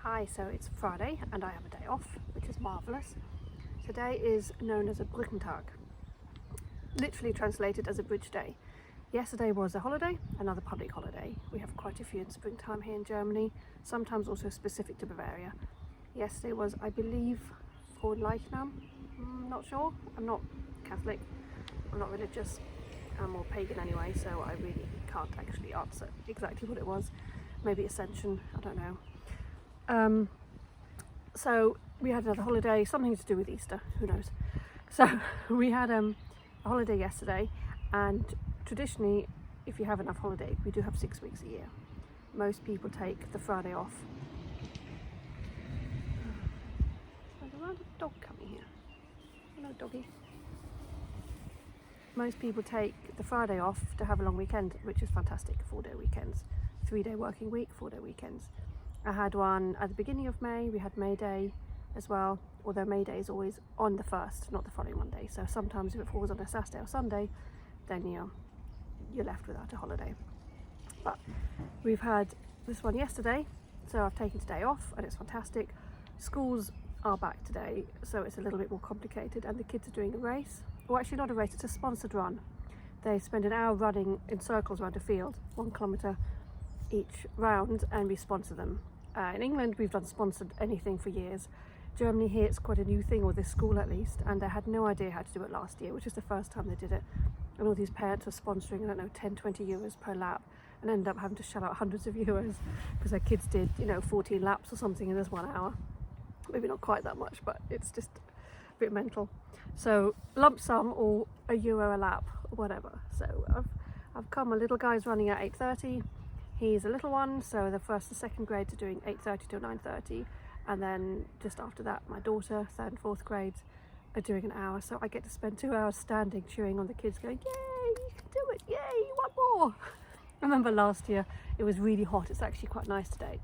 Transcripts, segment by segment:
Hi, so it's Friday and I have a day off, which is marvellous. Today is known as a Brückentag, literally translated as a bridge day. Yesterday was a holiday, another public holiday. We have quite a few in springtime here in Germany, sometimes also specific to Bavaria. Yesterday was, I believe, for Leichnam. I'm not sure. I'm not Catholic, I'm not religious, I'm more pagan anyway, so I really can't actually answer exactly what it was. Maybe Ascension, I don't know. So we had another holiday, something to do with Easter, who knows. So we had a holiday yesterday, and traditionally, if you have enough holiday, we do have 6 weeks a year. Most people take the Friday off. There's a random dog coming here. Hello, doggy. Most people take the Friday off to have a long weekend, which is fantastic. 4-day weekends, 3-day working week, 4-day weekends. I had one at the beginning of May. We had May Day as well, although May Day is always on the 1st, not the following Monday. So sometimes if it falls on a Saturday or Sunday, then you're left without a holiday. But we've had this one yesterday, so I've taken today off and it's fantastic. Schools are back today, so it's a little bit more complicated, and the kids are doing a race. Well, actually not a race, it's a sponsored run. They spend an hour running in circles around a field, 1 kilometre each round, and we sponsor them. In England we've done sponsored anything for years. Germany here it's quite a new thing, or this school at least, and they had no idea how to do it last year, which is the first time they did it. And all these parents were sponsoring, I don't know, 10-20 euros per lap, and ended up having to shell out hundreds of euros because their kids did, 14 laps or something in this 1 hour. Maybe not quite that much, but it's just a bit mental. So lump sum, or €1 a lap, or whatever. So I've come, my little guy's running at 8:30. He's a little one, so the first and second grades are doing 8:30 till 9:30, and then just after that my daughter, 3rd and 4th grades, are doing an hour. So I get to spend 2 hours standing cheering on the kids, going, yay, you can do it, yay, one more. I remember last year it was really hot. It's actually quite nice today.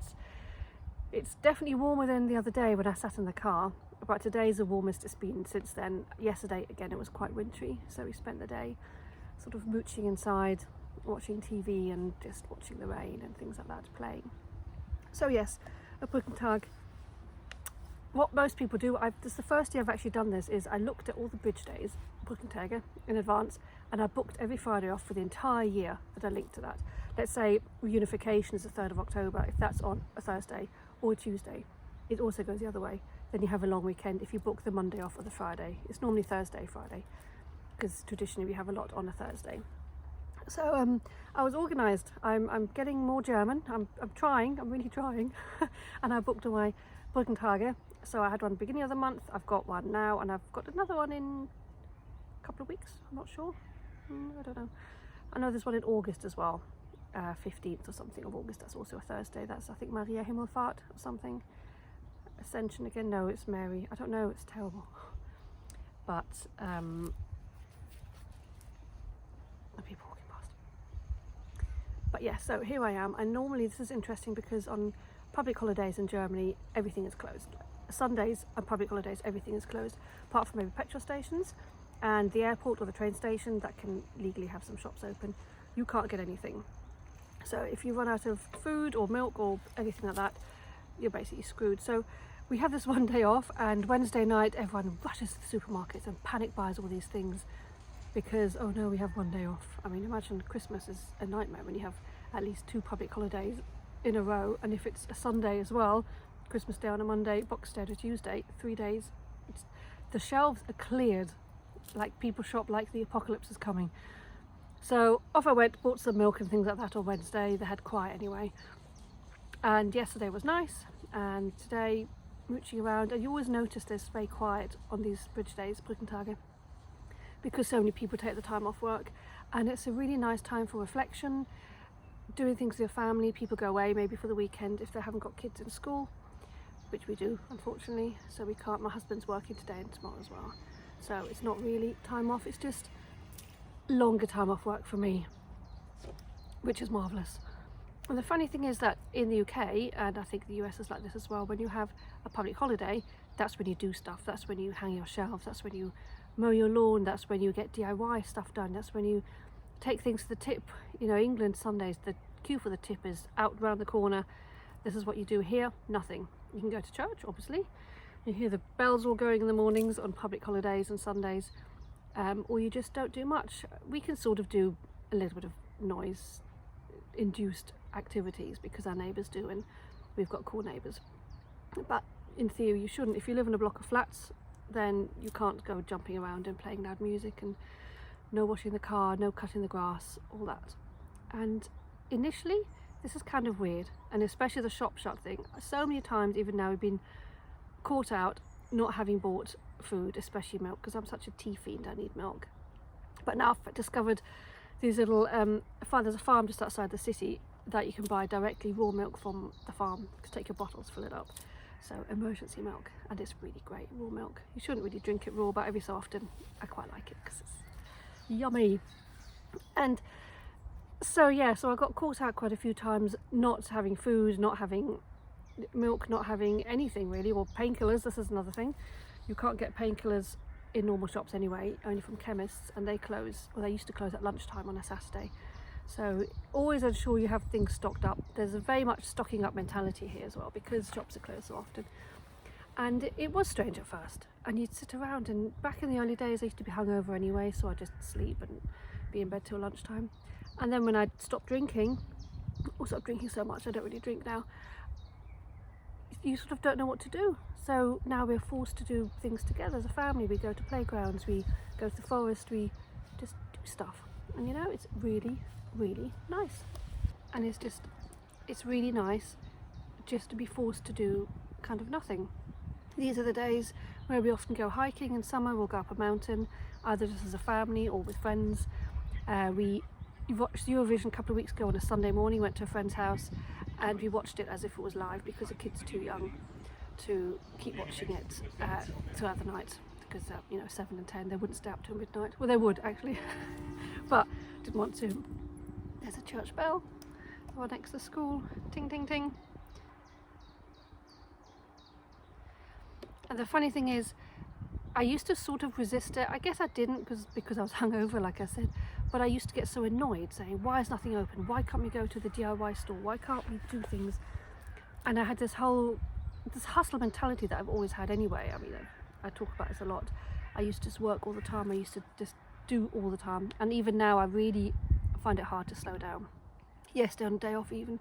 It's definitely warmer than the other day when I sat in the car, but today's the warmest it's been since then. Yesterday again it was quite wintry, so we spent the day sort of mooching inside, watching TV and just watching the rain and things like that, playing. So yes, a Brückentag. What most people do, this is the first year I've actually done this, is I looked at all the bridge days, Brückentage, in advance, and I booked every Friday off for the entire year that I linked to that. Let's say reunification is the 3rd of October, if that's on a Thursday or a Tuesday, it also goes the other way. Then you have a long weekend if you book the Monday off or the Friday. It's normally Thursday, Friday, because traditionally we have a lot on a Thursday. So I was organised. I'm getting more German. I'm trying. I'm really trying. And I booked my Brückentage. So I had one beginning of the month. I've got one now, and I've got another one in a couple of weeks. I'm not sure. I don't know. I know there's one in August as well, 15th or something of August. That's also a Thursday. That's, I think, Maria Himmelfahrt or something. Ascension again. No, it's Mary. I don't know. It's terrible. But people walking past. But yeah, so here I am, and normally this is interesting because on public holidays in Germany everything is closed. Sundays and public holidays everything is closed, apart from maybe petrol stations and the airport or the train station that can legally have some shops open. You can't get anything. So if you run out of food or milk or anything like that, you're basically screwed. So we have this one day off, and Wednesday night everyone rushes to the supermarkets and panic buys all these things because, oh no, we have one day off. I mean, imagine Christmas is a nightmare when you have at least 2 public holidays in a row, and if it's a Sunday as well, Christmas Day on a Monday, Boxing Day on a Tuesday, 3 days, the shelves are cleared, like people shop like the apocalypse is coming. So off I went, bought some milk and things like that on Wednesday. They had quiet anyway, and yesterday was nice, and today mooching around. And you always notice there's very quiet on these bridge days, Brückentage, because so many people take the time off work, and it's a really nice time for reflection, doing things with your family. People go away maybe for the weekend if they haven't got kids in school, which we do unfortunately, so we can't. My husband's working today and tomorrow as well, so it's not really time off, it's just longer time off work for me, which is marvellous. And the funny thing is that in the UK, and I think the US is like this as well, when you have a public holiday, that's when you do stuff. That's when you hang your shelves, that's when you mow your lawn, that's when you get DIY stuff done, that's when you take things to the tip. England Sundays, the queue for the tip is out round the corner. This is what you do here, nothing. You can go to church, obviously. You hear the bells all going in the mornings on public holidays and Sundays, or you just don't do much. We can sort of do a little bit of noise induced activities because our neighbours do, and we've got cool neighbours. But in theory you shouldn't. If you live in a block of flats, then you can't go jumping around and playing loud music, and no washing the car, no cutting the grass, all that. And initially this is kind of weird, and especially the shop shut thing. So many times even now we've been caught out not having bought food, especially milk, because I'm such a tea fiend, I need milk. But now I've discovered these little there's a farm just outside the city that you can buy directly raw milk from the farm. Just take your bottles, fill it up. So emergency milk, and it's really great, raw milk. You shouldn't really drink it raw, but every so often I quite like it because it's yummy. And so yeah, so I got caught out quite a few times not having food, not having milk, not having anything really, or painkillers. This is another thing. You can't get painkillers in normal shops anyway, only from chemists, and they close, or they used to close at lunchtime on a Saturday. So always ensure you have things stocked up. There's a very much stocking up mentality here as well, because shops are closed so often. And it was strange at first, and you'd sit around, and back in the early days I used to be hungover anyway, so I'd just sleep and be in bed till lunchtime. And then when I stopped drinking, or stopped drinking so much, I don't really drink now, you sort of don't know what to do. So now we're forced to do things together as a family. We go to playgrounds, we go to the forest, we just do stuff. And you know, it's really, really nice. And it's really nice just to be forced to do kind of nothing. These are the days where we often go hiking. In summer we'll go up a mountain, either just as a family or with friends. We watched Eurovision a couple of weeks ago on a Sunday morning, went to a friend's house, and we watched it as if it was live because the kids are too young to keep watching it throughout the night, because you know, 7 and 10, they wouldn't stay up till midnight. Well, they would actually, but didn't want to. There's a church bell, the one next to the school, ting ting ting. And the funny thing is, I used to sort of resist it. I guess I didn't because I was hungover, like I said, but I used to get so annoyed saying, why is nothing open? Why can't we go to the DIY store? Why can't we do things? And I had this hustle mentality that I've always had anyway. I mean, I talk about this a lot. I used to just work all the time. I used to just do all the time. And even now I really find it hard to slow down. Yesterday on a day off even,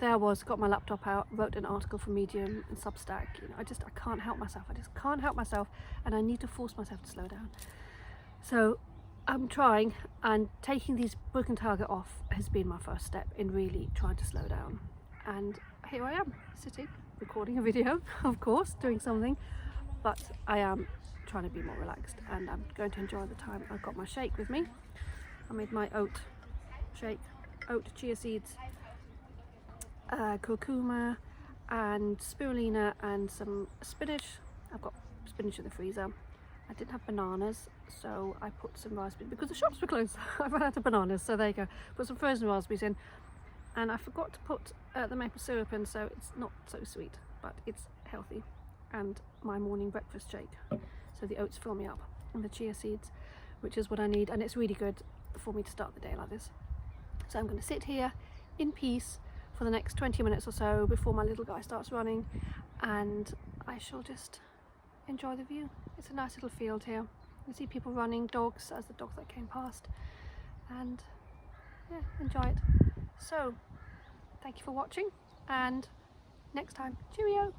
there I was, got my laptop out, wrote an article for Medium and Substack. You know, I can't help myself. I just can't help myself, and I need to force myself to slow down. So I'm trying, and taking these Brückentage off has been my first step in really trying to slow down. And here I am, sitting, recording a video, of course, doing something, but I am trying to be more relaxed, and I'm going to enjoy the time. I've got my shake with me. I made my oat shake, oat, chia seeds, curcuma and spirulina and some spinach. I've got spinach in the freezer. I didn't have bananas, so I put some raspberries because the shops were closed. I ran out of bananas, so there you go. Put some frozen raspberries in, and I forgot to put the maple syrup in, so it's not so sweet, but it's healthy, and my morning breakfast shake. So the oats fill me up, and the chia seeds, which is what I need, and it's really good for me to start the day like this. So I'm going to sit here in peace for the next 20 minutes or so before my little guy starts running, and I shall just enjoy the view. It's a nice little field here. You see people running, dogs, as the dog that came past, and yeah, enjoy it. So thank you for watching, and next time, cheerio.